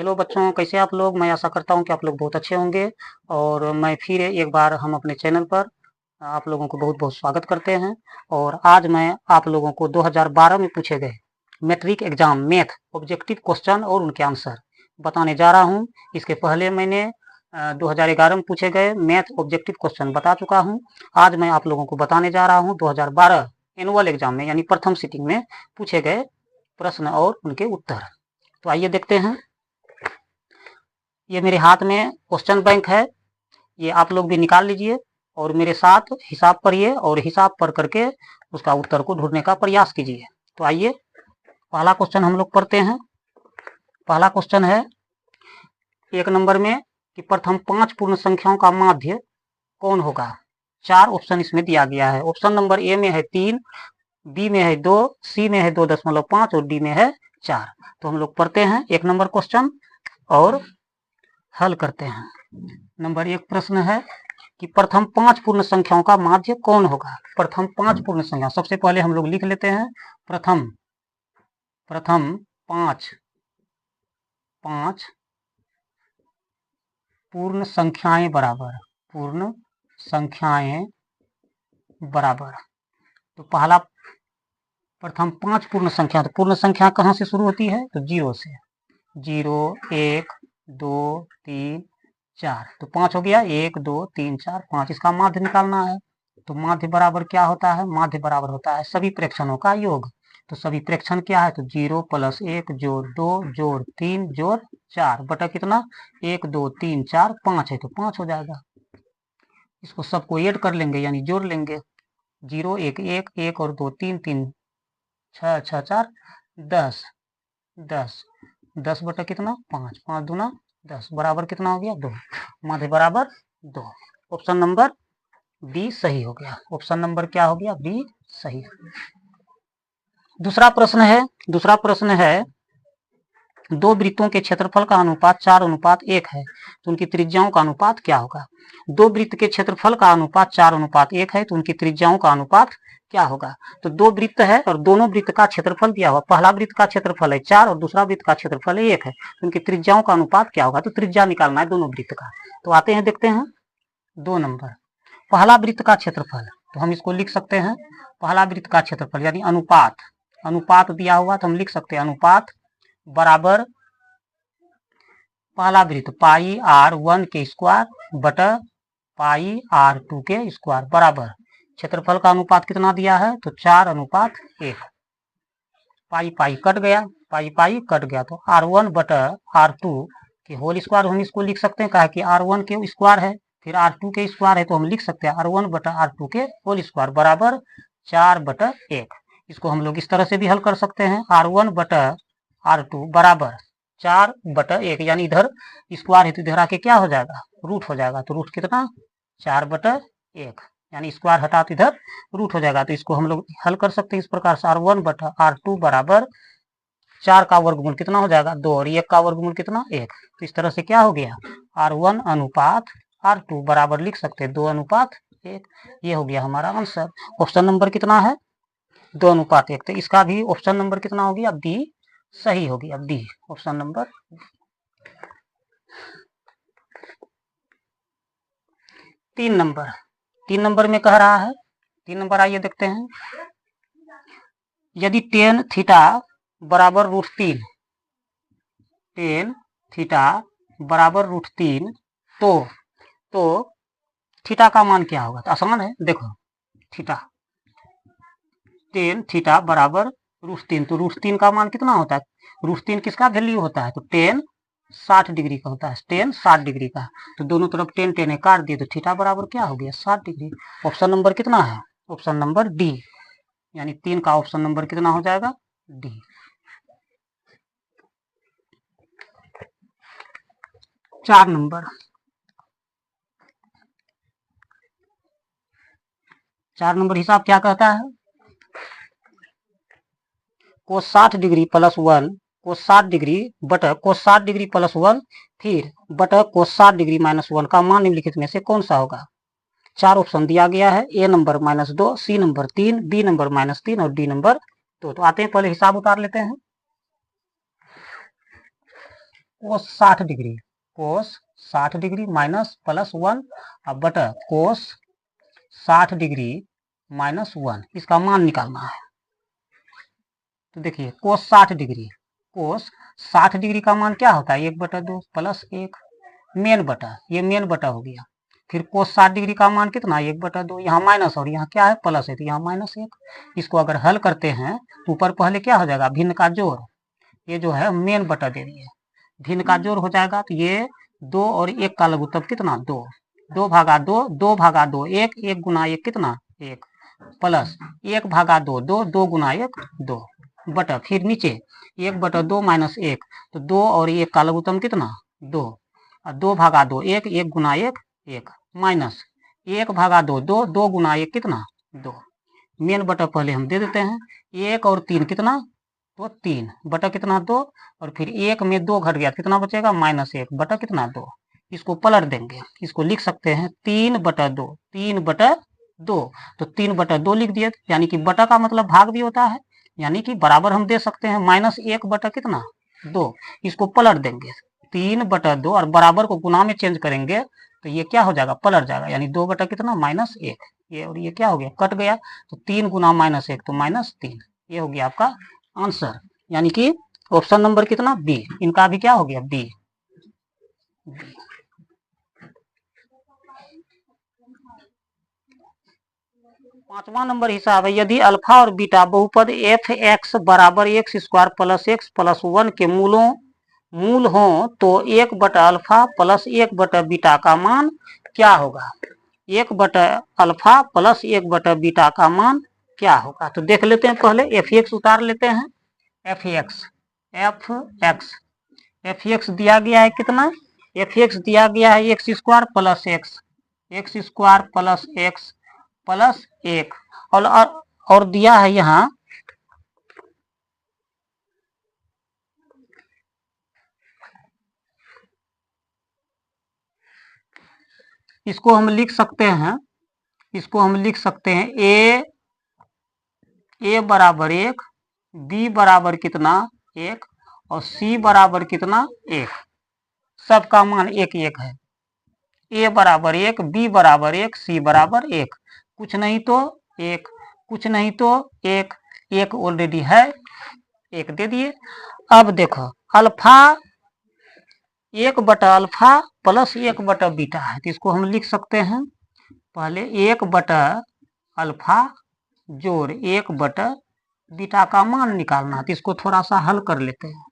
Hello बच्चों, कैसे आप लोग। मैं आशा करता हूं कि आप लोग बहुत अच्छे होंगे। और मैं फिर एक बार हम अपने चैनल पर आप लोगों को बहुत बहुत स्वागत करते हैं। और आज मैं आप लोगों को 2012 में पूछे गए matric exam math objective question और उनके आंसर बताने जा रहा हूं। इसके पहले मैंने 2011 में पूछे गए मैथ ऑब्जेक्टिव क्वेश्चन बता चुका हूं। आज मैं आप लोगों को बताने जा रहा हूं 2012 एनुअल एग्जाम में यानी प्रथम सिटिंग में पूछे गए प्रश्न और उनके उत्तर। तो आइए देखते हैं। ये मेरे हाथ में क्वेश्चन बैंक है, ये आप लोग भी निकाल लीजिए और मेरे साथ हिसाब करिए और हिसाब पर करके उसका उत्तर को ढूंढने का प्रयास कीजिए। तो आइए पहला क्वेश्चन हम लोग पढ़ते हैं। पहला क्वेश्चन है 1 नंबर में कि प्रथम 5 पूर्ण संख्याओं का माध्य कौन होगा। 4 ऑप्शन इसमें दिया गया है। ऑप्शन नंबर ए में है 3, बी में है 2, सी में है 2.5 और डी में है 4। तो हम लोग पढ़ते हैं 1 नंबर क्वेश्चन और हल करते हैं। नंबर 1 प्रश्न है कि प्रथम 5 पूर्ण संख्याओं का माध्य कौन होगा। प्रथम 5 पूर्ण संख्या, सबसे पहले हम लोग लिख लेते हैं प्रथम 5 पूर्ण संख्याएं बराबर। तो पहला प्रथम 5 पूर्ण संख्या, तो पूर्ण संख्या कहां से शुरू होती है, तो 0 से। 0 1 2 3 4, तो 5 हो गया। 1 2 3 4 5, इसका माध्य निकालना है। तो माध्य बराबर क्या होता है, माध्य बराबर होता है सभी प्रेक्षणों का योग। तो सभी प्रेक्षण क्या है, तो 0 + 1 जोड़ 2 जोड़ 3 जोड़ 4 बटा कितना 1 2 3 4 5 है, तो 5 हो जाएगा। इसको सबको ऐड कर लेंगे यानी जोड़ लेंगे। 0 1 1 1 और 2 3 3 6 6 4 10 10 10 बटा कितना 5 5 दूना 10 बराबर कितना हो गया 2। माध्य बराबर 2। ऑप्शन नंबर बी सही हो गया। ऑप्शन नंबर क्या हो गया, बी सही। दूसरा प्रश्न है 2 वृत्तों के क्षेत्रफल का अनुपात 4:1 है, तो उनकी त्रिज्याओं का अनुपात क्या होगा। 2 वृत्त के क्षेत्रफल का अनुपात 4:1 है, तो उनकी त्रिज्याओं का अनुपात क्या होगा। तो 2 वृत्त है और दोनों वृत्त का क्षेत्रफल दिया हुआ। पहला वृत्त का क्षेत्रफल है 4 और दूसरा वृत्त का क्षेत्रफल है 1 है, तो उनकी त्रिज्याओं का अनुपात क्या होगा। तो त्रिज्या निकालना है दोनों वृत्त का। तो आते हैं देखते हैं 2 नंबर पहला वृत्त का क्षेत्रफल। तो हम इसको लिख सकते हैं पहला वृत्त का क्षेत्रफल यानी अनुपात दिया हुआ, तो हम लिख सकते हैं अनुपात बराबर पहला वृत्त पाई r1 के स्क्वायर बटा पाई r2 के स्क्वायर बराबर क्षेत्रफल का अनुपात कितना दिया है, तो 4:1। पाई पाई कट गया, तो r1 बटा r2 के होल स्क्वायर हम इसको लिख सकते हैं, कहा कि r1 के स्क्वायर है फिर r2 के स्क्वायर है, तो हम लिख सकते हैं r1 बटा r2 के होल स्क्वायर बराबर 4/1। इसको हम लोग इस तरह से भी हल कर सकते हैं, r1 बटा r2 बराबर 4/1, यानी इधर स्क्वायर है तो इधर आके क्या हो जाएगा, रूट हो जाएगा। तो रूट कितना 4/1, यानी स्क्वायर हटा तो इधर रूट हो जाएगा। तो इसको हम लोग हल कर सकते हैं इस प्रकार से, r1 बटा r2 बराबर 4 का वर्गमूल कितना हो जाएगा 2 और 1 का वर्गमूल कितना 1। तो इस तरह से क्या हो गया r1 अनुपात r2 बराबर लिख सकते हैं 2:1। ये हो गया हमारा आंसर। ऑप्शन नंबर कितना है 2:1। तो इसका भी ऑप्शन नंबर कितना हो गया, बी सही हो गया, बी ऑप्शन नंबर। 3 नंबर में कह रहा है 3 नंबर, आइए देखते हैं। यदि tan थीटा बराबर √3 तो थीटा का मान क्या होगा। तो आसान है, देखो tan थीटा बराबर √3, तो √3 का मान कितना होता है, √3 किसका वैल्यू होता है, तो tan 60 डिग्री का होता है, tan 60 डिग्री का। तो दोनों तरफ tan काट दिए तो थीटा बराबर क्या हो गया 60 डिग्री। ऑप्शन नंबर कितना है, ऑप्शन नंबर डी, यानी 3 का ऑप्शन नंबर कितना हो जाएगा, डी। 4 नंबर हिसाब क्या कहता है, cos 60 degree plus 1 cos 60 degree बटा cos 60 डिग्री प्लस 1 फिर बटा cos 60 डिग्री माइनस 1 का मान निम्नलिखित में से कौन सा होगा। 4 ऑप्शन दिया गया है, A number -2, C number 3, B number -3 और डी नंबर 2। तो आते हैं पहले हिसाब उतार लेते हैं। कोस 60 डिग्री, कोस 60 डिग्री माइनस प्लस 1 बटा कोस 60 डिग्री माइनस 1, इसका मान निकालना है। तो देखिए कोस 60 डिग्री, कोस 60 डिग्री का मान क्या होता है 1/2 प्लस 1, मेन बटा, ये मेन बटा हो गया। फिर कोस 60 डिग्री का मान कितना 1/2, यहाँ माइनस और यहाँ क्या है प्लस है, तो यहाँ -1। इसको अगर हल करते हैं तो ऊपर पहले क्या हो जाएगा भिन्न का जोड़, ये जो है मेन बटा दे दिए, भिन्न का जोड़ हो जाएगा। तो ये 2 और 1 का लघुत्तम कितना 2, 2 भागा 2, 2 भागा 2 1, 1 गुना 1 कितना 1, प्लस 1 भागा 2 2, 2 गुना 1 2 बटा, फिर नीचे 1/2 माइनस 1, तो 2 और 1 का लघुत्तम कितना 2, 2 भागा 2 1, 1 गुना 1 1, माइनस 1 भागा 2 2, 2 गुना 1 कितना 2, मेन बटा पहले हम दे देते हैं, 1 और 3 कितना तो 3 बटा कितना 2, और फिर 1 में 2 घट गया कितना बचेगा -1 बटा कितना 2। इसको पलट देंगे, इसको लिख सकते हैं 3/2, 3/2, तो 3/2 लिख दिए, यानी कि बटा का मतलब भाग भी होता है, यानी कि बराबर हम दे सकते हैं -1 बटा कितना 2। इसको पलट देंगे 3/2 और बराबर को गुना में चेंज करेंगे तो ये क्या हो जाएगा पलट जाएगा, यानी 2 बटा कितना -1, ये और ये क्या हो गया कट गया, तो 3 गुना -1 तो -3, ये हो गया आपका आंसर, यानी कि ऑप्शन नंबर कितना बी, इनका भी क्या हो गया बी। पांचवा नंबर हिसाब है, यदि अल्फा और बीटा बहुपद एफ एक्स बराबर x square plus x plus 1 के मूल हो तो 1 बटा अल्फा प्लस 1 बटा बीटा का मान क्या होगा, 1 बटा अल्फा प्लस 1 बटा बीटा का मान क्या होगा। तो देख लेते हैं, पहले एफ एक्स उतार लेते हैं, एफ एक्स दिया गया है कितना, एफ एक्स दिया गया है x square plus x plus 1, और दिया है यहाँ इसको हम लिख सकते हैं, ए बराबर 1, बी बराबर कितना 1 और सी बराबर कितना 1, सबका मान 1 1 है, ए बराबर 1, बी बराबर 1, सी बराबर 1, कुछ नहीं तो 1, कुछ नहीं तो 1, 1 ऑलरेडी है 1 दे दिए। अब देखो अल्फा 1 बटा अल्फा प्लस 1 बटा बीटा है, तो इसको हम लिख सकते हैं पहले 1 बटा अल्फा जोड़ 1 बटा बीटा का मान निकालना है, तो इसको थोड़ा सा हल कर लेते हैं।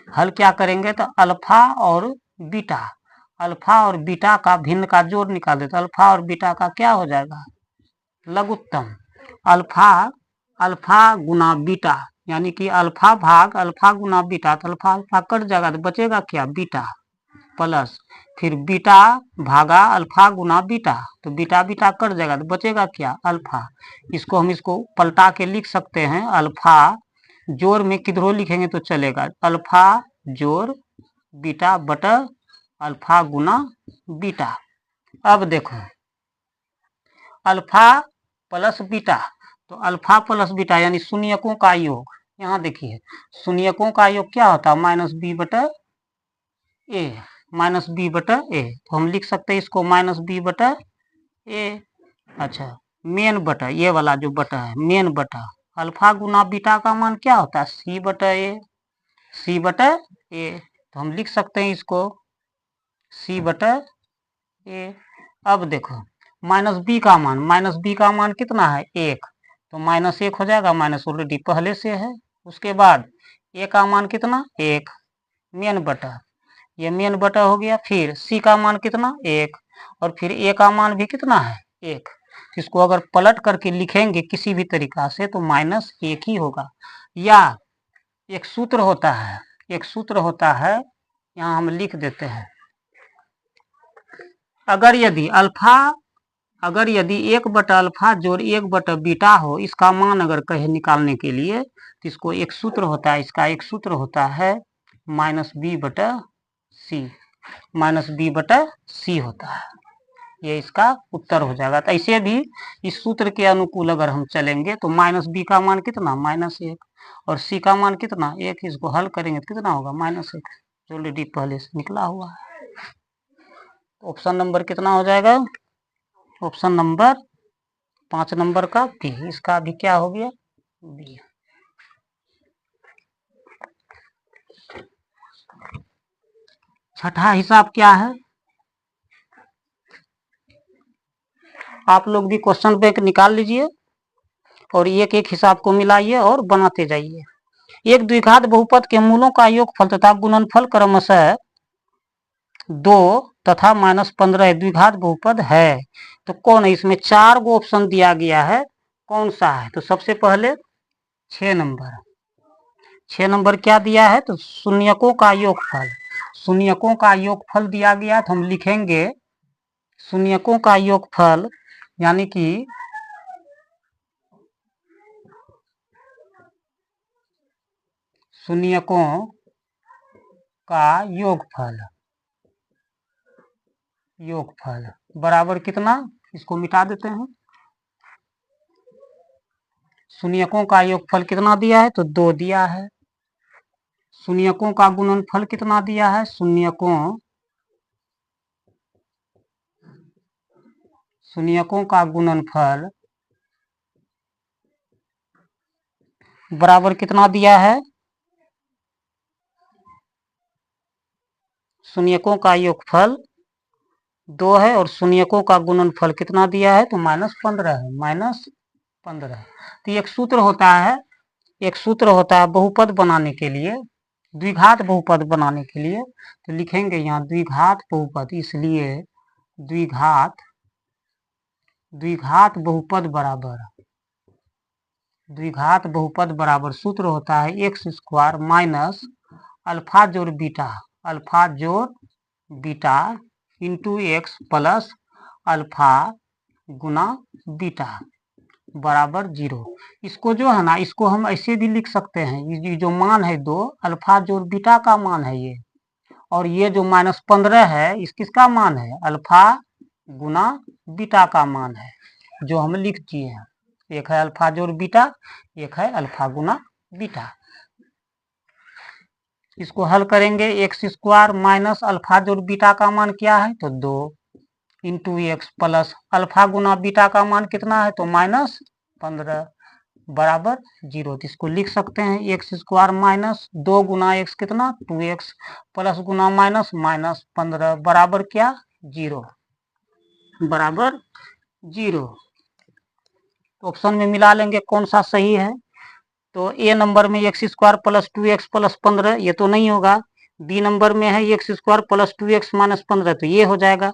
हल क्या करेंगे तो अल्फा और बीटा का भिन्न का जोड़ निकाल देते, अल्फा और बीटा का क्या हो जाएगा लघुत्तम, अल्फा गुना बीटा, यानी कि अल्फा भाग अल्फा गुना बीटा, तो अल्फा कट जाएगा तो बचेगा क्या बीटा, प्लस फिर बीटा भागा अल्फा गुना बीटा, तो बीटा कट जाएगा तो बचेगा क्या अल्फा। इसको हम पलटा के लिख सकते हैं, अल्फा जोड़ में किधरों लिखेंगे तो चलेगा, अल्फा जोड़ बीटा बटा अल्फा गुना बीटा। अब देखो अल्फा प्लस बीटा, तो अल्फा प्लस बीटा यानी शून्यकों का योग, यहाँ देखिए शून्यकों का योग क्या होता है -b बटा ए, तो हम लिख सकते हैं इसको -b बटा ए। अच्छा मेन बटा, ये वाला जो बटा है मेन बटा, अल्फा गुना बीटा का मान क्या होता है सी बटा ए, तो हम लिख सकते हैं इसको सी बटा ए। अब देखो -b का मान कितना है 1, तो -1 हो जाएगा, माइनस ऑलरेडी पहले से है। उसके बाद ए का मान कितना 1, मेन बटा, ये मेन बटा हो गया, फिर सी का मान कितना 1 और फिर ए का मान भी कितना है 1, इसको अगर पलट करके लिखेंगे किसी भी तरीका से तो -1 ही होगा। या एक सूत्र होता है यहाँ हम लिख देते हैं, अगर यदि 1 बटा अल्फा जोड़ 1 बटा बीटा हो, इसका मान अगर कहे निकालने के लिए तो इसको एक सूत्र होता है, इसका एक सूत्र होता है -b बटा सी होता है, ये इसका उत्तर हो जाएगा। तो ऐसे भी इस सूत्र के अनुकूल अगर हम चलेंगे तो -b का मान कितना -1 और c का मान कितना 1, इसको हल करेंगे तो कितना होगा -1। जो ऑलरेडी पहले से निकला हुआ है। ऑप्शन नंबर कितना हो जाएगा? ऑप्शन नंबर 5 नंबर का बी। इसका भी क्या हो गया? बी। छठा हिसाब क्या है? आप लोग भी क्वेश्चन बैंक निकाल लीजिए और एक एक हिसाब को मिलाइए और बनाते जाइए। एक द्विघात बहुपद के मूलों का योगफल तथा गुणनफल क्रमशः 2 तथा -15 द्विघात बहुपद है। तो कौन है? इसमें 4 गो ऑप्शन दिया गया है, कौन सा है? तो सबसे पहले 6 नंबर। 6 नंबर क्या दिया है? तो शून्यकों का योगफल। शून्यकों का योगफल दिया गया, तो हम लिखेंगे शून्यकों का योगफल यानी कि शून्यकों का योगफल बराबर कितना? इसको मिटा देते हैं। शून्यकों का योगफल कितना दिया है? तो 2 दिया है। शून्यकों का गुणनफल कितना दिया है? शून्यकों का गुणनफल बराबर कितना दिया है? शून्यकों का योगफल 2 है और शून्यकों का गुणनफल कितना दिया है? तो -15 है। -15। तो एक सूत्र होता है बहुपद बनाने के लिए, द्विघात बहुपद बनाने के लिए। तो लिखेंगे यहाँ द्विघात बहुपद, इसलिए द्विघात बहुपद बराबर सूत्र होता है x² माइनस अल्फा जोड़ beta into x plus alpha गुना बीटा बराबर 0। इसको जो है ना, इसको हम ऐसे भी लिख सकते हैं, ये जो मान है 2 अल्फा जोड़ बीटा का मान है ये, और ये जो -15 है इस किसका मान है? अल्फा गुना बीटा का मान है, जो हम लिख दिए हैं। एक है अल्फा जोड़ बीटा, एक है अल्फा गुना बीटा। इसको हल करेंगे, x² माइनस अल्फा जोड़ बीटा का मान क्या है? तो 2 इंटू एक्स प्लस अल्फा गुना बीटा का मान कितना है? तो -15 बराबर 0। तो इसको लिख सकते हैं x² माइनस 2 गुना एक्स कितना? 2x प्लस गुना माइनस -15 बराबर क्या? 0 बराबर 0। ऑप्शन में मिला लेंगे कौन सा सही है। तो ए नंबर में x² प्लस 2x प्लस 15 ये तो नहीं होगा। बी नंबर में है x² प्लस 2x माइनस 15, तो ये हो जाएगा।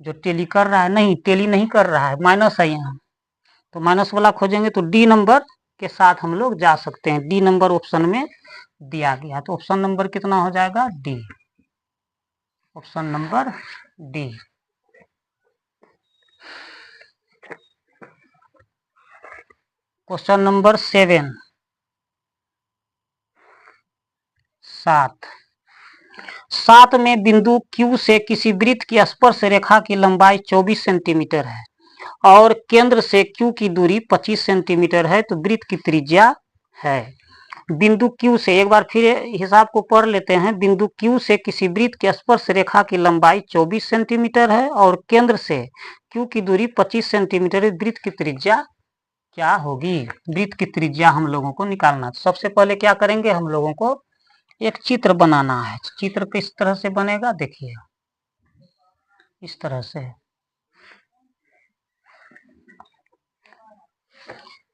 जो टेली कर रहा है, नहीं टेली नहीं कर रहा है, माइनस है यहाँ, तो माइनस वाला खोजेंगे। तो डी नंबर के साथ हम लोग जा सकते हैं, डी नंबर ऑप्शन में दिया गया। तो ऑप्शन नंबर कितना हो जाएगा? D. Option number D. Question number 7 7 में बिंदु Q से किसी वृत्त की स्पर्श रेखा की लंबाई 24 सेंटीमीटर है और केंद्र से Q की दूरी 25 सेंटीमीटर है, तो वृत्त की त्रिज्या है। बिंदु Q से, एक बार फिर हिसाब को पढ़ लेते हैं। बिंदु Q से किसी वृत्त की स्पर्श रेखा की लंबाई 24 सेंटीमीटर है और केंद्र से Q की दूरी 25 सेंटीमीटर है। वृत्त की त्रिज्या क्या होगी? वृत्त की त्रिज्या हम लोगों को निकालना। सबसे पहले क्या करेंगे, हम लोगों को एक चित्र बनाना है। चित्र किस तरह से बनेगा? देखिए इस तरह से।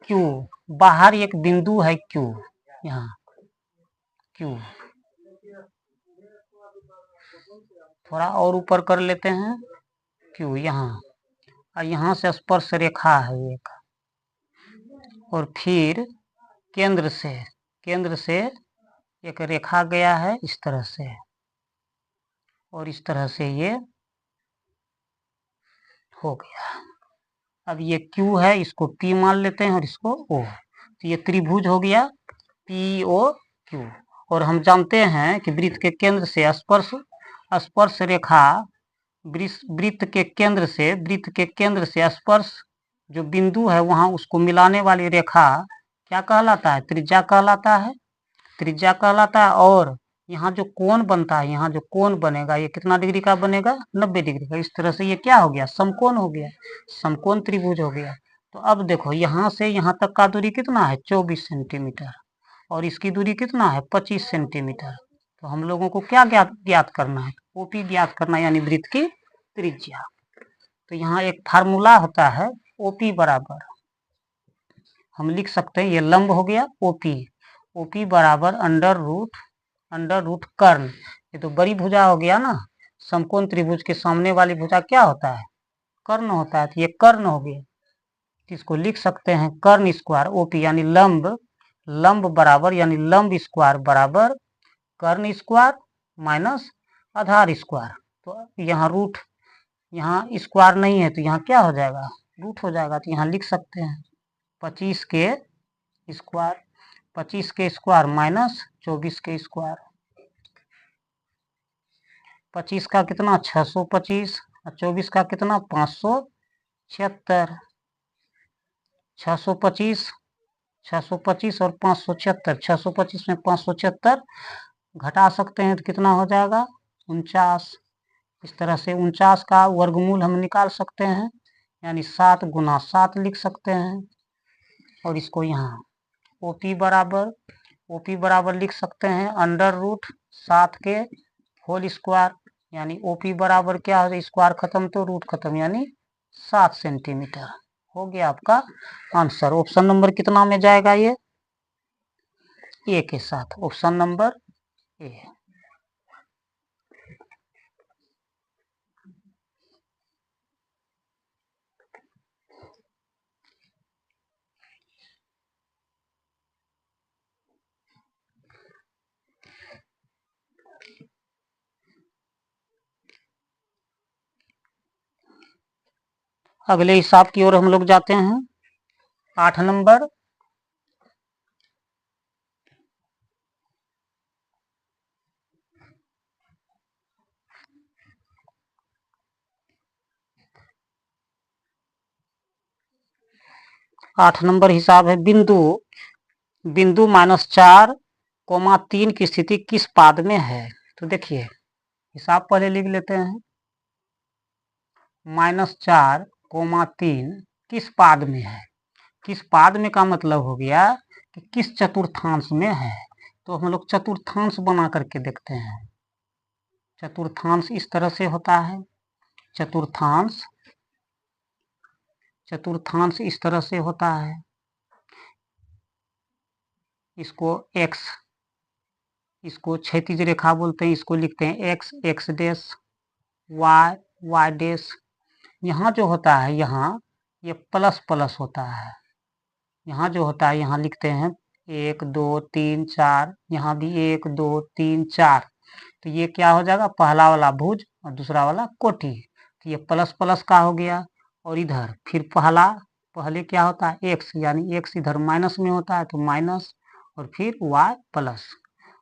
Q, बाहर एक बिंदु है Q, यहाँ Q, थोड़ा और ऊपर कर लेते हैं Q यहाँ, और यहाँ से स्पर्श रेखा है एक, और फिर केंद्र से एक रेखा गया है इस तरह से, और इस तरह से ये हो गया। अब ये Q है, इसको P मान लेते हैं और इसको O, तो ये त्रिभुज हो गया POQ। और हम जानते हैं कि वृत्त के केंद्र से स्पर्श रेखा, वृत्त के केंद्र से स्पर्श जो बिंदु है वहां उसको मिलाने वाली रेखा क्या कहलाता है? त्रिज्या कहलाता है। और यहाँ जो कोण बनता है, यहाँ जो कोण बनेगा ये कितना डिग्री का बनेगा, 90 डिग्री का। इस तरह से ये क्या हो गया, समकोण हो गया, समकोण त्रिभुज हो गया। तो अब देखो यहाँ से यहाँ तक का दूरी कितना है, 24 सेंटीमीटर, और इसकी दूरी कितना है, 25 सेंटीमीटर। तो हम लोगों को क्या ज्ञात करना है, ओपी ज्ञात करना है, यानी वृत्त की त्रिज्या। तो यहाँ एक फार्मूला होता है, ओपी बराबर, हम लिख सकते हैं, ये लंब हो गया ओपी, ओपी बराबर अंडर रूट कर्ण, ये तो बड़ी भुजा हो गया ना, समकोण त्रिभुज के सामने वाली भुजा क्या होता है, कर्ण होता है, तो ये कर्ण हो गया। इसको लिख सकते हैं कर्ण स्क्वायर ओपी, यानी लंब बराबर, यानी लंब स्क्वायर बराबर कर्ण स्क्वायर माइनस आधार स्क्वायर। तो यहाँ रूट, यहाँ स्क्वायर नहीं है तो यहाँ क्या हो जाएगा, रूट हो जाएगा। तो यहाँ लिख सकते हैं 25 के स्क्वायर माइनस 24 के स्क्वायर। 25 का कितना 625 और 24 का कितना 576। 625 और 576, 625 में 576 घटा सकते हैं तो कितना हो जाएगा 49। इस तरह से 49 का वर्गमूल हम निकाल सकते हैं, यानी 7 गुना 7 लिख सकते हैं। और इसको यहाँ ओपी बराबर लिख सकते हैं अंडर रूट 7 के होल स्क्वायर, यानी ओपी बराबर क्या हो जाए, स्क्वायर खत्म तो रूट खत्म, यानी 7 सेंटीमीटर। हो गया आपका आंसर। ऑप्शन नंबर कितना में जाएगा, ये ए के साथ, ऑप्शन नंबर ए। अगले हिसाब की ओर हम लोग जाते हैं। 8 नंबर, हिसाब है बिंदु -4, 3 की स्थिति किस पाद में है। तो देखिए हिसाब पहले लिख लेते हैं, -4, 3 किस पाद में है। किस पाद में का मतलब हो गया कि किस चतुर्थांश में है। तो हम लोग चतुर्थांश बना करके देखते हैं। चतुर्थांश इस तरह से होता है, चतुर्थांश इस तरह से होता है। इसको x, इसको क्षैतिज रेखा बोलते हैं, इसको लिखते हैं x डैश, y डैश। यहाँ जो होता है, यहाँ ये प्लस होता है। यहाँ जो होता है, यहाँ लिखते हैं 1 2 3 4, यहाँ भी 1 2 3 4। तो ये क्या हो जाएगा, पहला वाला भुज और दूसरा वाला कोटि। तो ये प्लस का हो गया। और इधर फिर पहले क्या होता है x, यानी x इधर माइनस में होता है तो माइनस, और फिर y प्लस।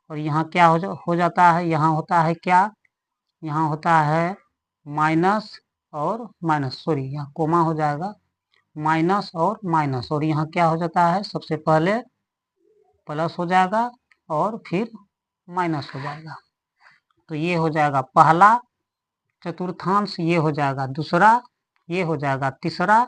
और यहाँ क्या हो जाता है, यहाँ होता है क्या, यहाँ होता है माइनस और माइनस, सॉरी यहाँ कोमा हो जाएगा, माइनस और माइनस। और यहाँ क्या हो जाता है, सबसे पहले प्लस हो जाएगा और फिर माइनस हो जाएगा। तो ये हो जाएगा पहला चतुर्थांश, ये हो जाएगा दूसरा, ये हो जाएगा तीसरा,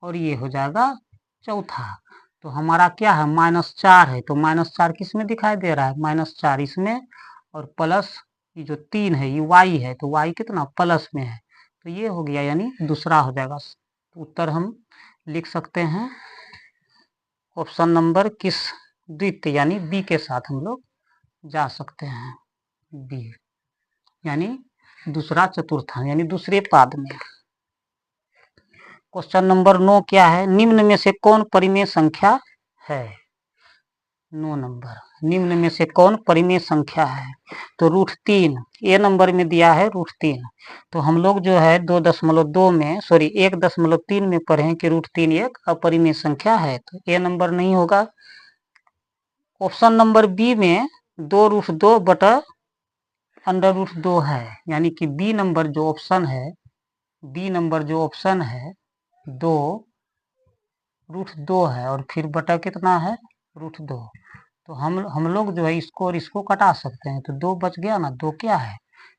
और ये हो जाएगा चौथा। तो हमारा क्या है, -4 है, तो -4 किस में दिखाई दे रहा है, -4 इसमें, और प्लस ये जो 3 है ये y है, तो y कितना प्लस में है। तो ये हो गया, यानी दूसरा हो जाएगा। तो उत्तर हम लिख सकते हैं ऑप्शन नंबर किस, द्वितीय यानी बी के साथ हम लोग जा सकते हैं, बी यानी दूसरा चतुर्थांश, यानी दूसरे पाद में। क्वेश्चन नंबर 9 क्या है, निम्न में से कौन परिमेय संख्या है। 9 नंबर, निम्न में से कौन परिमेय संख्या है। तो √3 ए नंबर में दिया है √3। तो हम लोग जो है 2.2 में, सॉरी 1.3 में पढ़े कि √3 एक अपरिमेय संख्या है, तो ए नंबर नहीं होगा। ऑप्शन नंबर बी में 2√2 बटा √2 है, यानी कि बी नंबर जो ऑप्शन है, 2 √2 है, और फिर बटा कितना है √2। तो हम लोग जो है इसको और इसको कटा सकते हैं, तो 2 बच गया ना। 2 क्या है?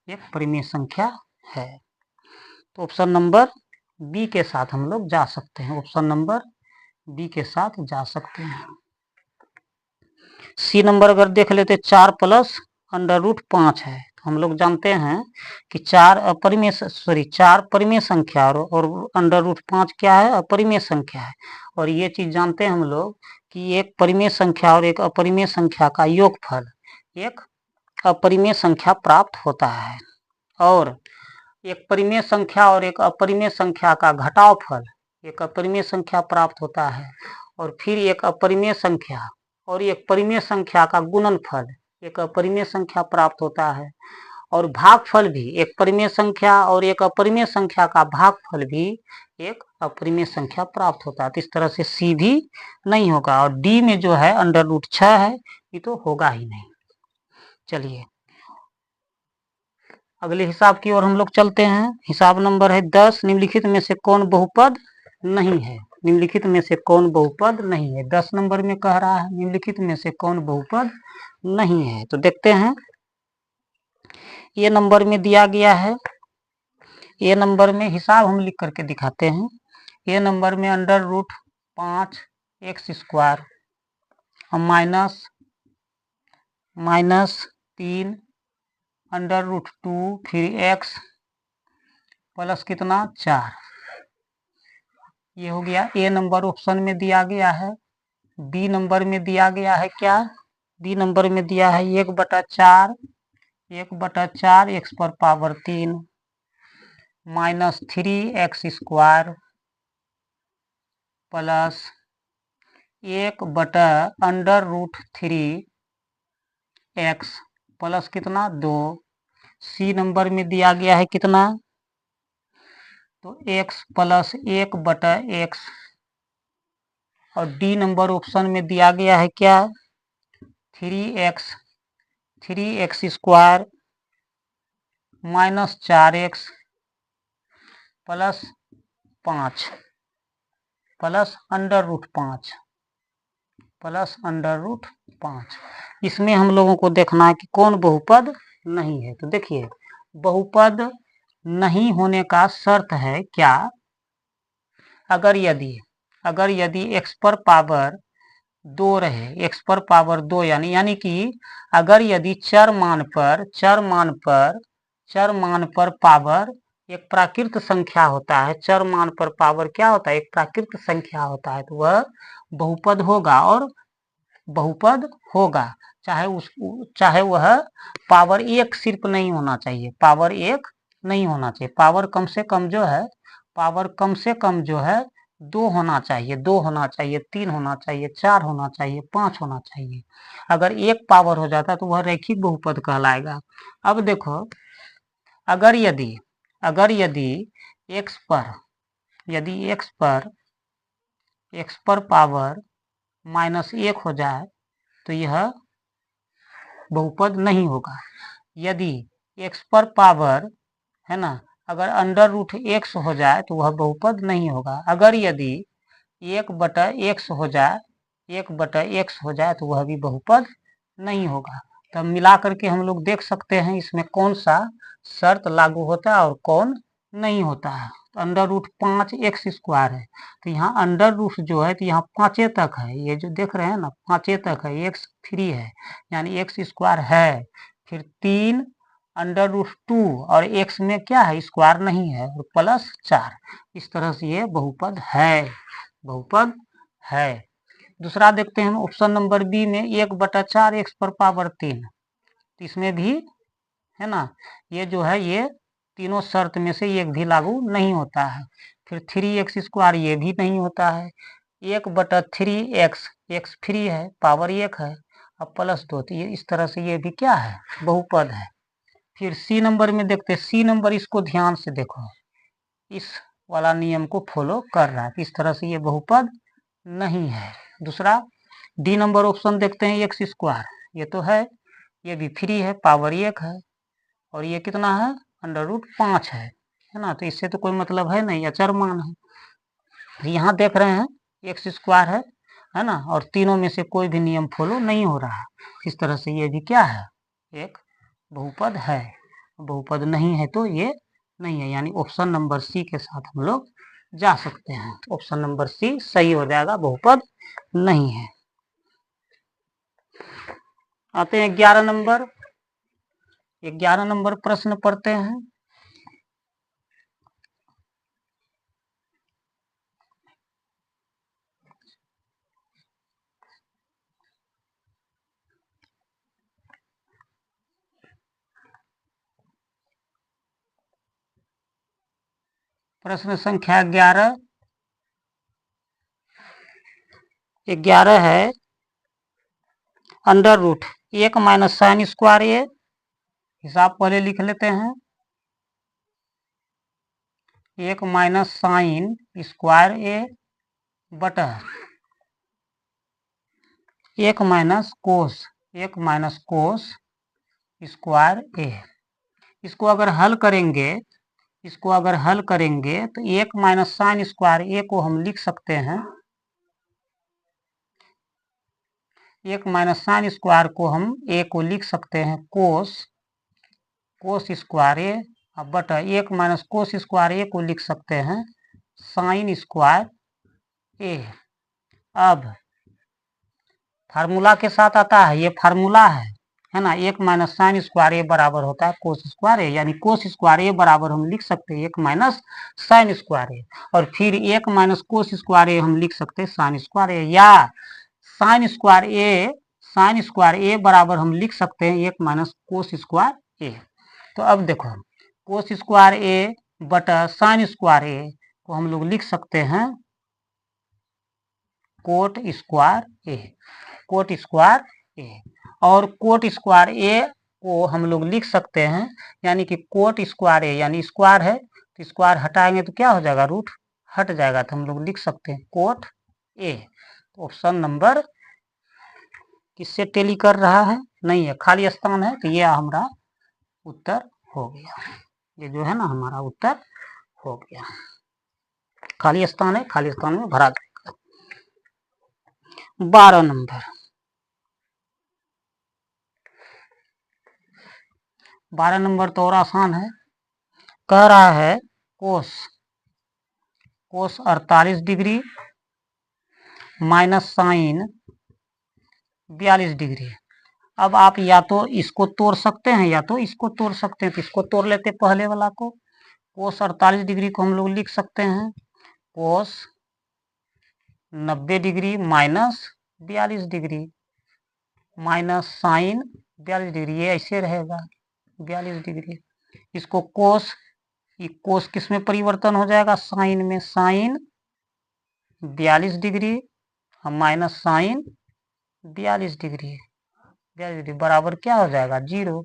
एक परिमेय संख्या है। तो ऑप्शन नंबर बी के साथ हम लोग जा सकते हैं, ऑप्शन नंबर बी के साथ जा सकते हैं। सी नंबर अगर देख लेते 4 प्लस अंडर रूट 5 है, तो हम लोग जानते हैं कि 4 परिमेय संख्या और अंडर रूट 5 क्या है? अपरिमेय संख्या है। और ये चीज जानते हैं हम लोग कि एक परिमेय संख्या और एक अपरिमेय संख्या का योगफल एक अपरिमेय संख्या प्राप्त होता है, और एक परिमेय संख्या और एक अपरिमेय संख्या का घटावफल एक अपरिमेय संख्या प्राप्त होता है, और फिर एक अपरिमेय संख्या और एक परिमेय संख्या का गुणनफल एक अपरिमेय संख्या प्राप्त होता है, और भागफल भी एक परिमेय संख्या और एक अपरिमेय संख्या का भागफल भी एक अपरिमेय संख्या प्राप्त होता है। तो इस तरह से सी भी नहीं होगा, और डी में जो है अंडर रूट 6 है, ये तो होगा ही नहीं। चलिए अगले हिसाब की ओर हम लोग चलते हैं। हिसाब नंबर है 10। निम्नलिखित में से कौन बहुपद नहीं है? निम्नलिखित में से कौन बहुपद नहीं है? 10 नंबर में कह रहा है निम्नलिखित में से कौन बहुपद नहीं है। तो देखते हैं, ये नंबर में दिया गया है। ये नंबर में हिसाब हम लिख करके दिखाते हैं। ये नंबर में under root 5 x square minus 3 under root 2 फिर एक्स प्लस कितना 4, ये हो गया। ए नंबर ऑप्शन में दिया गया है। बी नंबर में दिया गया है क्या? बी नंबर में दिया है 1/4 एक्स पर power 3 minus 3 x square plus 1 under root 3 x plus कितना 2। सी नंबर में दिया गया है कितना? तो एक्स प्लस 1/x, और डी नंबर ऑप्शन में दिया गया है क्या? 3x square minus 4x plus 5 plus under root 5। इसमें हम लोगों को देखना है कि कौन बहुपद नहीं है। तो देखिए, बहुपद नहीं होने का शर्त है क्या? अगर यदि x पर पावर 2 रहे, x पर पावर 2 यानी कि अगर यदि चर मान पर पावर एक प्राकृत संख्या होता है, चर मान पर पावर क्या होता है? एक प्राकृत संख्या होता है, तो वह बहुपद होगा। और बहुपद होगा चाहे वह पावर 1 सिर्फ नहीं होना चाहिए, पावर 1 नहीं होना चाहिए, पावर कम से कम जो है 2 होना चाहिए, 2 होना चाहिए, 3 होना चाहिए, 4 होना चाहिए, 5 होना चाहिए। अगर 1 पावर हो जाता तो वह रैखिक बहुपद कहलाएगा। अब देखो, अगर यदि x पर पावर -1 हो जाए तो यह बहुपद नहीं होगा। यदि x पर पावर है ना, अगर अंडर रूट x हो जाए तो वह बहुपद नहीं होगा। अगर यदि 1/x हो जाए तो वह भी बहुपद नहीं होगा। तब मिला करके हम लोग देख सकते हैं इसमें कौन सा शर्त लागू होता है और कौन नहीं होता है। तो अंडर रूट 5 एक्स स्क्वायर है, तो यहाँ अंडर रूट जो है तो यहाँ 5 तक है, ये जो देख रहे हैं ना 5 तक है, एक्स फ्री है यानी एक्स स्क्वायर है। फिर 3 अंडर रूट 2 और एक्स में क्या है? स्क्वायर नहीं है, और प्लस 4। इस तरह से ये बहुपद है। दूसरा देखते हैं ऑप्शन नंबर बी में 1/4 एक्स पर पावर 3। इसमें भी है ना, ये जो है ये तीनों शर्त में से एक भी लागू नहीं होता है। फिर 3x स्क्वायर ये भी नहीं होता है। 1/3 एक्स फ्री है, पावर 1 है, अब प्लस 2, तो ये इस तरह से ये भी क्या है? बहुपद है। फिर सी नंबर में देखते हैं। सी नंबर इसको ध्यान से देखो, इस वाला नियम को फॉलो कर रहा है, इस तरह से ये बहुपद नहीं है। दूसरा डी नंबर ऑप्शन देखते हैं, एक्स स्क्वायर ये तो है, ये भी फ्री है, पावर 1 है, और ये कितना है? अंडर रूट 5 है ना, तो इससे तो कोई मतलब है नहीं, अचर मान है। यहाँ देख रहे हैं एक्स स्क्वायर है, है ना, और तीनों में से कोई भी नियम फॉलो नहीं हो रहा। इस तरह से ये भी क्या है, एक बहुपद है। बहुपद नहीं है तो ये नहीं है, यानी ऑप्शन नंबर सी के साथ हम लोग जा सकते हैं। ऑप्शन नंबर सी सही हो जाएगा, बहुपद नहीं है। आते हैं 11 नंबर। 11 नंबर प्रश्न पढ़ते हैं। प्रश्न संख्या 11 है under root 1 minus sine square A. हिसाब पहले लिख लेते हैं। 1 माइनस साइन स्क्वायर ए बटा 1 माइनस कोस स्क्वायर ए। इसको अगर हल करेंगे तो 1 माइनस साइन स्क्वायर ए को हम लिख सकते हैं, 1 माइनस साइन स्क्वायर को हम ए को लिख सकते हैं कोस स्क्वायर ए, बटा 1 माइनस कोस स्क्वायर ए को लिख सकते हैं साइन स्क्वायर ए। अब फार्मूला के साथ आता है, ये फार्मूला है ना, 1 माइनस साइन स्क्वायर ए बराबर होता है कोस स्क्वायर ए, यानी कोस स्क्वायर ए बराबर हम लिख सकते हैं 1 माइनस साइन स्क्वायर ए, और फिर 1 माइनस कोस स्क्वायर ए हम लिख सकते हैं साइन स्क्वायर ए, या साइन स्क्वायर ए बराबर हम लिख सकते हैं 1 माइनस कोस स्क्वायर ए। तो अब देखो, कोस स्क्वायर ए बटा साइन स्क्वायर ए को हम लोग लिख सकते हैं कोट स्क्वायर ए, और कोट स्क्वायर ए को हम लोग लिख सकते हैं, यानी कि कोट स्क्वायर ए, यानी स्क्वायर है तो स्क्वायर हटाएंगे तो क्या हो जाएगा, रूट हट जाएगा, तो हम लोग लिख सकते हैं कोट ए। तो ऑप्शन नंबर किससे टेली कर रहा है, नहीं है, खाली स्थान है, तो ये हमारा उत्तर हो गया। ये जो है ना हमारा उत्तर हो गया, खाली स्थान है, खाली स्थान में भरा देगा। 12 नंबर 12 नंबर तो और आसान है। कह रहा है कोस 48 डिग्री माइनस साइन 42 डिग्री। अब आप या तो इसको तोड़ सकते हैं या तो इसको तोड़ सकते हैं, तो इसको तोड़ लेते पहले वाला को। कोस 48 डिग्री को हम लोग लिख सकते हैं cos 90 degree minus 42 degree minus sine 42 degree, ये ऐसे रहेगा 42 डिग्री। इसको कोस किस में परिवर्तन हो जाएगा, साइन में, sine 42 degree minus sine 42 degree बराबर क्या हो जाएगा, 0,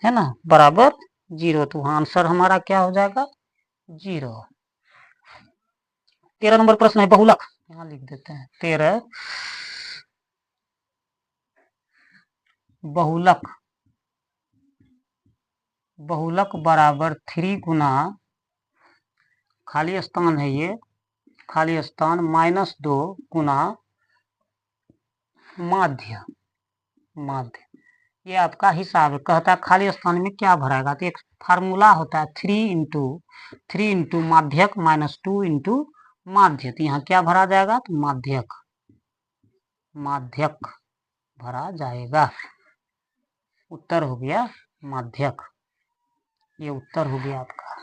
है ना, बराबर 0। तो आंसर हमारा क्या हो जाएगा, 0। 13 नंबर प्रश्न है बहुलक, यहाँ लिख देते हैं 13 बहुलक बराबर 3 गुना खाली स्थान है, ये खाली स्थान -2 गुना माध्य। ये आपका हिसाब है, कहता है खाली स्थान में क्या भराएगा, तो एक फार्मूला होता है 3 इंटू माध्यक -2 इंटू माध्य। तो यहाँ क्या भरा जाएगा, तो माध्यक भरा जाएगा। उत्तर हो गया माध्यक, ये उत्तर हो गया आपका।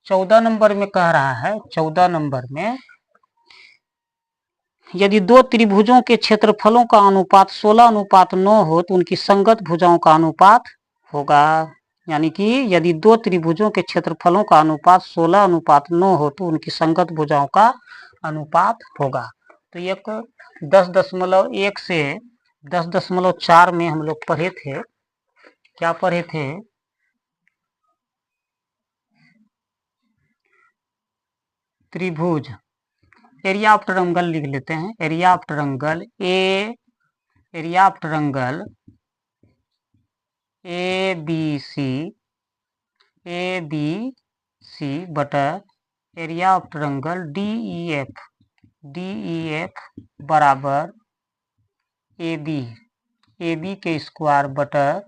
14 नंबर में कह रहा है, 14 नंबर में यदि दो त्रिभुजों के क्षेत्रफलों का अनुपात 16:9 हो तो उनकी संगत भुजाओं का अनुपात होगा। यानी कि यदि दो त्रिभुजों के क्षेत्रफलों का अनुपात 16:9 हो तो उनकी संगत भुजाओं का अनुपात होगा। तो ये 10.1 से 10.4 में हम लोग पढ़े थे, क्या पढ़े थे, त्रिभुज एरिया ऑफ ट्रायंगल लिख लेते हैं, area of triangle A B C बटा area of triangle D E F बराबर ए बी के स्क्वायर बटर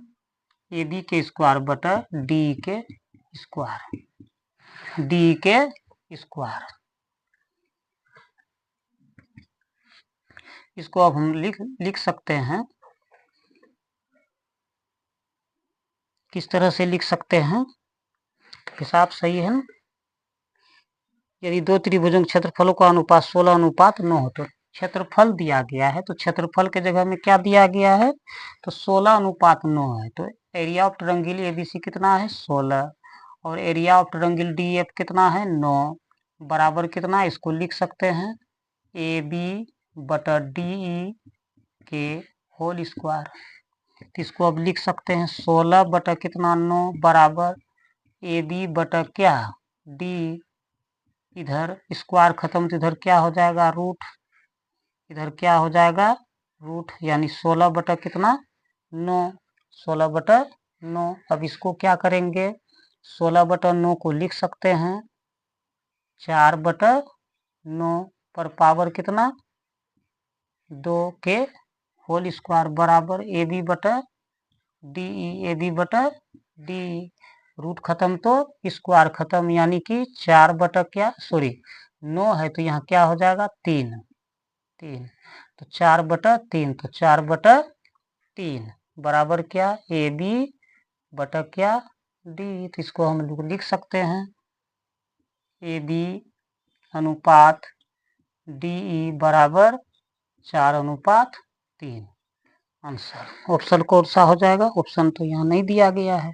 डी के स्क्वायर। इसको अब हम लिख सकते हैं, किस तरह से लिख सकते हैं, हिसाब सही है ना। यदि दो त्रिभुजों के क्षेत्रफलों का अनुपात 16:9 हो तो क्षेत्रफल दिया गया है, तो क्षेत्रफल के जगह में क्या दिया गया है, तो 16:9 है। तो एरिया ऑफ ट्रायंगल एबीसी कितना है, 16, और एरिया ऑफ ट्रायंगल डीएफ कितना है, 9, बराबर कितना, इसको लिख सकते हैं ए बी बटा डी के होल स्क्वायर। तो इसको अब लिख सकते हैं 16 बटा कितना, 9, बराबर ए बी बटा क्या, डी, इधर स्क्वायर खत्म तो इधर क्या हो जाएगा, रूट, इधर क्या हो जाएगा, रूट, यानी 16 बटा कितना, 9, 16 बटा 9। अब इसको क्या करेंगे, 16 बटा 9 को लिख सकते हैं 4 बटा 9 पर पावर कितना, 2 के होल स्क्वायर बराबर ए बी बटा डी, रूट खत्म तो स्क्वायर खत्म, यानी कि 4 बटा क्या, सॉरी 9 है तो यहाँ क्या हो जाएगा, 3, तो 4 बटा 3, तो 4 बटा 3 बराबर क्या, ए बी बटा क्या, डी। तो इसको हम लोग लिख सकते हैं ए बी अनुपात डी बराबर 4:3। आंसर ऑप्शन कौन सा हो जाएगा, ऑप्शन तो यहाँ नहीं दिया गया है,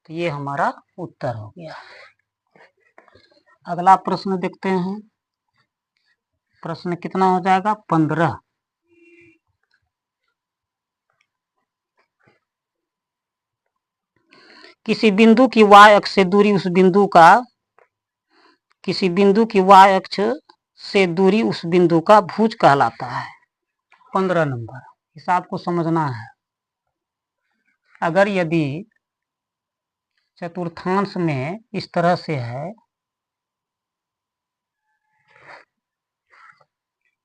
तो ये हमारा उत्तर हो गया। अगला प्रश्न देखते हैं, प्रश्न कितना हो जाएगा, 15। किसी बिंदु की y अक्ष से दूरी उस बिंदु का भुज कहलाता है। 15 नंबर, हिसाब को समझना है। अगर यदि चतुर्थांश में इस तरह से है,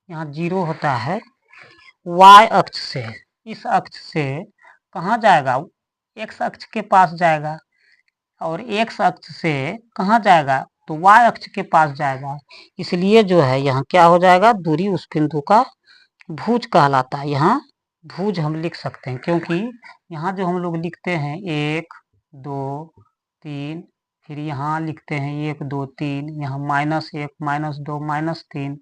यहाँ 0 होता है, y अक्ष से, इस अक्ष से कहाँ जाएगा, x अक्ष के पास जाएगा, और x अक्ष से कहाँ जाएगा, तो y अक्ष के पास जाएगा। इसलिए जो है यहाँ क्या हो जाएगा, दूरी उस बिंदु का भुज कहलाता है। यहाँ भुज हम लिख सकते हैं, क्योंकि यहाँ जो हम लोग लिखते हैं 1 2 3, फिर यहाँ लिखते हैं 1 2 3, यहाँ -1 -2 -3,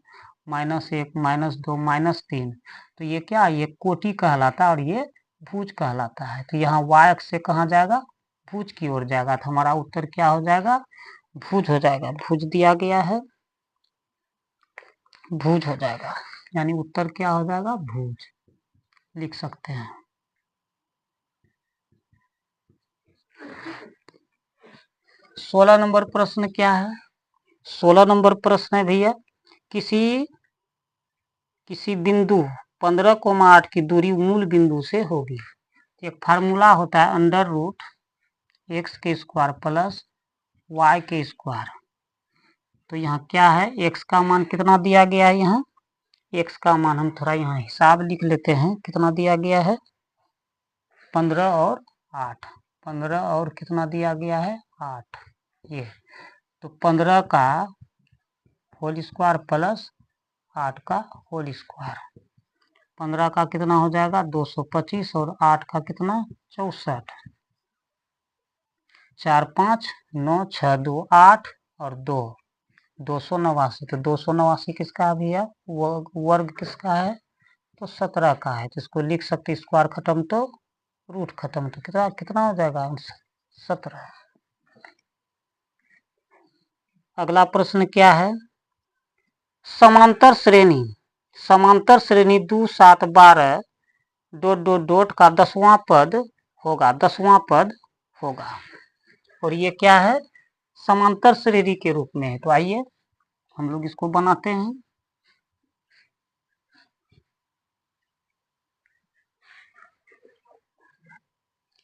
-1 -2 -3, तो ये क्या, ये कोटि कहलाता है और ये भुज कहलाता है। तो यहाँ y अक्ष से कहाँ जाएगा, भुज की ओर जाएगा, तो हमारा उत्तर क्या हो जाएगा, भुज हो जाएगा। भुज दिया गया है, भुज हो जाएगा, यानी उत्तर क्या हो जाएगा, भुज लिख सकते हैं। सोलह नंबर प्रश्न क्या है, 16 नंबर प्रश्न है भैया, किसी बिंदु 15,8 की दूरी मूल बिंदु से होगी। एक फार्मूला होता है √x के स्क्वायर प्लस y के स्क्वायर। तो यहाँ क्या है, x का मान कितना दिया गया है, यहाँ x का मान हम थोड़ा यहाँ हिसाब लिख लेते हैं, कितना दिया गया है, 15 और 8, 15 और कितना दिया गया है, 8, ये तो 15 का होल स्क्वायर प्लस 8 का होल स्क्वायर, 15 का कितना हो जाएगा 225 और 8 का कितना 64, 4 5 9 6 2 8 और 2 289। तो 289 किसका भी है, वर्ग किसका है, तो 17 का है। तो इसको लिख सकते, स्क्वायर खत्म तो रूट खत्म, तो कितना हो जाएगा आंसर 17। अगला प्रश्न क्या है, समांतर श्रेणी 2 7 12 ... का 10वां पद होगा, और ये क्या है, समांतर श्रेणी के रूप में है। तो आइए हम लोग इसको बनाते हैं।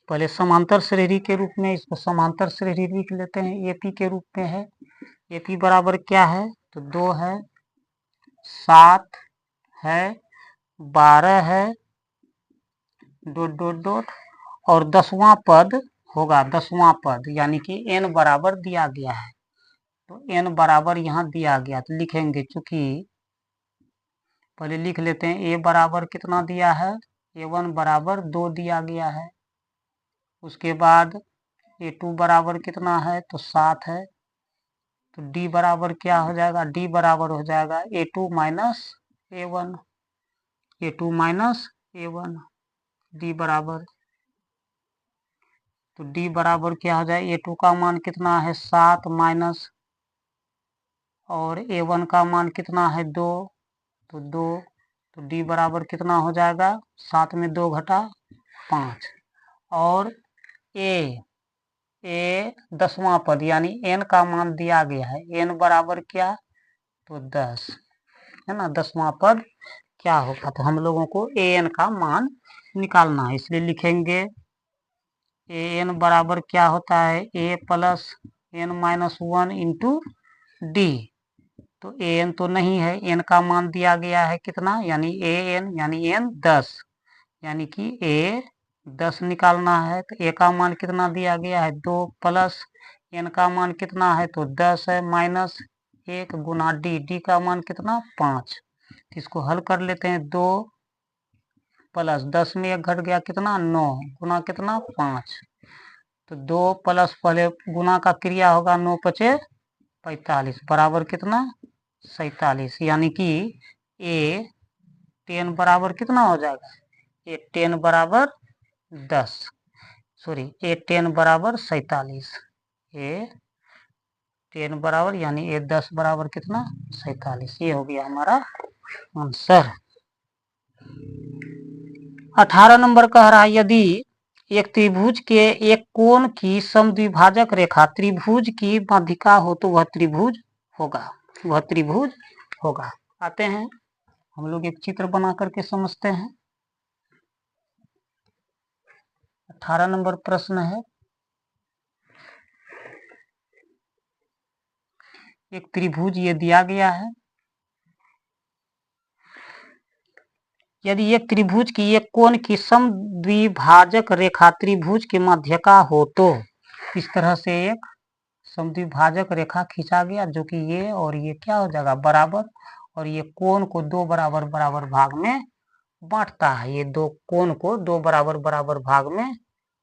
पहले समांतर श्रेणी के रूप में इसको समांतर श्रेणी लिख लेते हैं, एपी के रूप में है। AP बराबर क्या है, तो 2 है, 7 है, 12 है, डॉट डॉट डॉट, और 10वां पद होगा, 10वां पद यानी कि n बराबर दिया गया है, तो n बराबर यहाँ दिया गया, तो लिखेंगे, चूंकि पहले लिख लेते हैं a बराबर कितना दिया है, a1 बराबर 2 दिया गया है, उसके बाद a2 बराबर कितना है, तो 7 है, तो d बराबर क्या हो जाएगा, d बराबर हो जाएगा a2 minus a1, a2 minus a1, d बराबर, तो d बराबर क्या हो जाए, a2 का मान कितना है 7 माइनस, और a1 का मान कितना है 2, तो 2, तो d बराबर कितना हो जाएगा, 7 में 2 घटा 5, और a 10वां पद यानी n का मान दिया गया है, n बराबर क्या, तो 10 है ना, 10वां पद क्या होगा, तो हम लोगों को an का मान निकालना है, इसलिए लिखेंगे an बराबर क्या होता है, a plus n minus 1 into D, तो an तो नहीं है, n का मान दिया गया है कितना, यानी an यानी n 10, यानी कि a 10 निकालना है, तो a का मान कितना दिया गया है 2, प्लस n का मान कितना है, तो 10 है, माइनस 1 गुना d का मान कितना 5, इसको हल कर लेते हैं, 2 प्लस 10 में 1 घट गया कितना 9, गुना कितना 5, तो 2 प्लस पहले गुना का क्रिया होगा, 9 पचे 45 बराबर कितना 47, यानी कि a 10 बराबर कितना हो जाएगा, a 10 बराबर 10, सॉरी a 10 बराबर 47, a 10 बराबर यानी a 10 बराबर कितना 47, ये हो गया हमारा आंसर। 18 नंबर कह रहा है, यदि एक त्रिभुज के एक कोण की समद्विभाजक रेखा त्रिभुज की माध्यिका हो तो वह त्रिभुज होगा, वह त्रिभुज होगा। आते हैं हम लोग एक चित्र बना करके समझते हैं। 18 नंबर प्रश्न है, एक त्रिभुज ये दिया गया है, यदि एक त्रिभुज की एक कोण की समद्विभाजक रेखा त्रिभुज की माध्यिका हो तो इस तरह से एक समद्विभाजक रेखा खींचा गया, जो कि ये और ये क्या हो जाएगा बराबर, और ये कोण को 2 बराबर बराबर भाग में बांटता है, ये दो कोण को 2 बराबर बराबर भाग में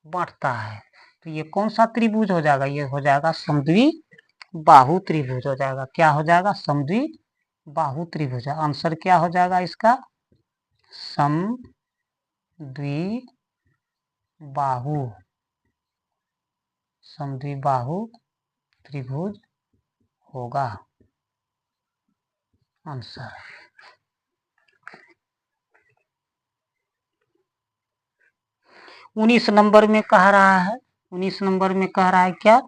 बांटता है, तो ये कौन सा त्रिभुज हो जाएगा, ये हो जाएगा समद्विबाहु त्रिभुज हो जाएगा, क्या हो जाएगा समद्विबाहु त्रिभुज। आंसर क्या हो जाएगा इसका, समद्विबाहु त्रिभुज होगा आंसर। 19 नंबर में कह रहा है, 19 नंबर में कह रहा है क्या,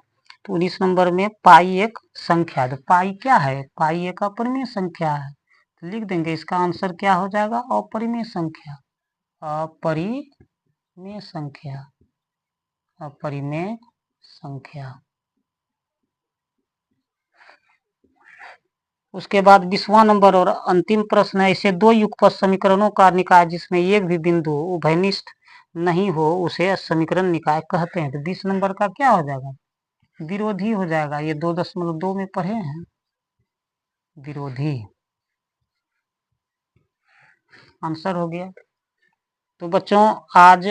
तो 19 नंबर में पाई एक संख्या, तो पाई क्या है, पाई एक अपरिमेय संख्या है, तो लिख देंगे इसका आंसर क्या हो जाएगा, अपरिमेय संख्या, अपरिमेय संख्या, अपरिमेय संख्या। उसके बाद 20वां नंबर और अंतिम प्रश्न है, इसे दो युगपत समीकरणों का निकाय जिसमें एक भी बिंदु उभयनिष्ठ नहीं हो उसे समीकरण निकाय कहते हैं, तो 20 नंबर का क्या हो जाएगा, विरोधी हो जाएगा, ये 2.2 में पढ़े हैं, विरोधी आंसर हो गया। तो बच्चों आज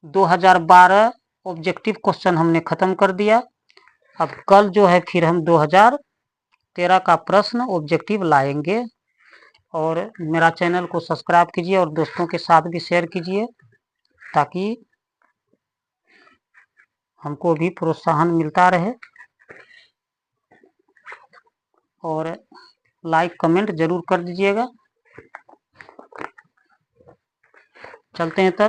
2012 ऑब्जेक्टिव क्वेश्चन हमने खत्म कर दिया, अब कल जो है फिर हम 2013 का प्रश्न ऑब्जेक्टिव लाएंगे, और मेरा चैनल को सब्सक्राइब कीजिए और दोस्तों के साथ भी शेयर कीजिए, ताकि हमको भी प्रोत्साहन मिलता रहे, और लाइक कमेंट जरूर कर दीजिएगा। चलते हैं तब।